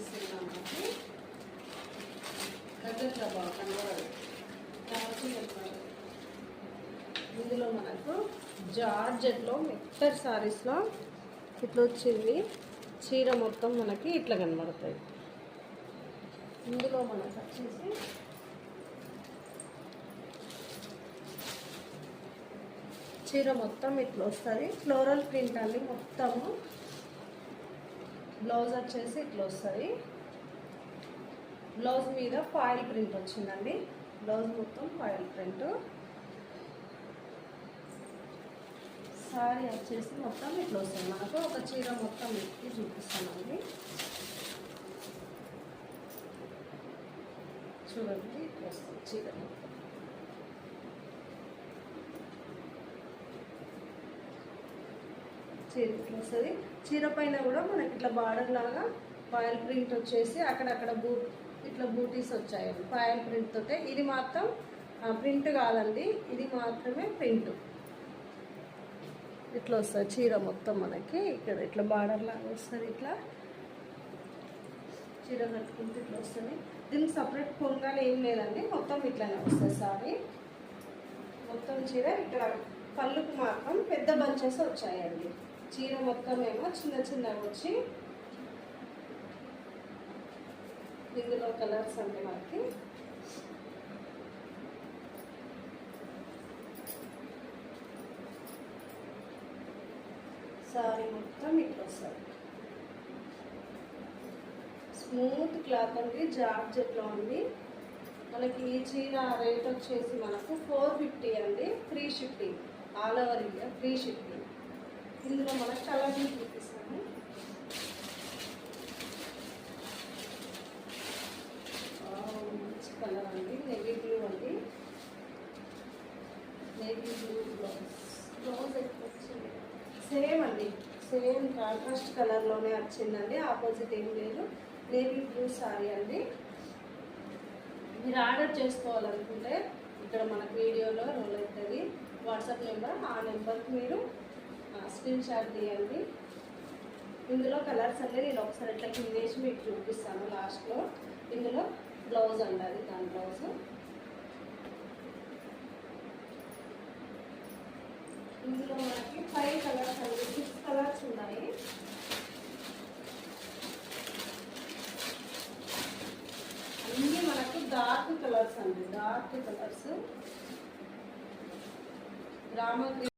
చూపిస్తున్నాను. దగ్గర ప్రభావం కనబడదు. ఇందులో మనకు జార్జెట్లో మెత్తర్ సారీస్లో ఇట్లా వచ్చింది. చీర మొత్తం మనకి ఇట్లా కనబడుతుంది. ఇందులో మనకు వచ్చేసి చీర మొత్తం ఇట్లా వస్తుంది. ఫ్లోరల్ ప్రింట్ అండి మొత్తము. బ్లౌజ్ వచ్చేసి ఇట్లా వస్తుంది. బ్లౌజ్ మీద ఫాయిల్ ప్రింట్ వచ్చిందండి. బ్లౌజ్ మొత్తం ఫాయిల్ ప్రింట్. సారీ వచ్చేసి మొత్తం ఇట్లా వస్తుంది. మనకు ఒక చీర మొత్తం ఎత్తి చూపిస్తానండి. చూడండి ఇట్లా వస్తుంది చీర మొత్తం. చీర ఇట్లా వస్తుంది. చీర పైన కూడా మనకి ఇట్లా బార్డర్ లాగా ఫాయిల్ ప్రింట్ వచ్చేసి అక్కడక్కడ ఇట్లా బూటీస్ వచ్చాయండి ఫాయిల్ ప్రింట్ తోటే. ఇది మాత్రం ప్రింట్ కాదండి, ఇది మాత్రమే ప్రింట్. ఇట్లా వస్తుంది చీర మొత్తం మనకి. ఇక్కడ ఇట్లా బార్డర్ లాగా వస్తుంది. ఇట్లా చీర కట్టుకుంటే ఇట్లా వస్తుంది. దీనికి సపరేట్ పొంగాలు ఏం లేదండి, మొత్తం ఇట్లానే వస్తుంది సారీ మొత్తం చీర. ఇక్కడ పళ్ళుకు మాత్రం పెద్ద బంచెస్ వచ్చాయండి. చీర మొత్తం ఏమో చిన్న చిన్నగా వచ్చి ఇందులో కలర్స్ అంటే మనకి సారీ మొత్తం ఇట్లా వస్తుంది. స్మూత్ క్లాత్ అండి, జార్జెట్లో ఉంది. మనకి ఈ చీర రేట్ వచ్చేసి మనకు 450 అండి. Free shipping, all over India free shipping. ఇందులో మనకు కలర్ని చూపిస్తాను. మంచి కలర్ అండి, నేవీ బ్లూ అండి. నేవీ బ్లూ బ్లౌజ్ వచ్చింది సేమ్ అండి, సేమ్ కాంట్రాస్ట్ కలర్లోనే వచ్చిందండి. ఆపోజిట్ ఏం లేదు. నేవీ బ్లూ సారీ అండి. మీరు ఆర్డర్ చేసుకోవాలనుకుంటే ఇక్కడ మనకు వీడియోలో రోల్ అవుతుంది వాట్సాప్ నెంబర్. ఆ నెంబర్కి మీరు స్క్రీన్ షాట్ తీయండి. ఇందులో కలర్స్ అన్నీ నేను ఒకసారి ఇట్లా కింద వేసి మీకు చూపిస్తాను లాస్ట్లో. ఇందులో బ్లౌజ్ అండి, దాని బ్లౌజ్. ఇందులో మనకి 5 కలర్స్ అండి, 6 కలర్స్ ఉన్నాయి. అన్నీ మనకు డార్క్ కలర్స్ అండి, డార్క్ కలర్స్. రామ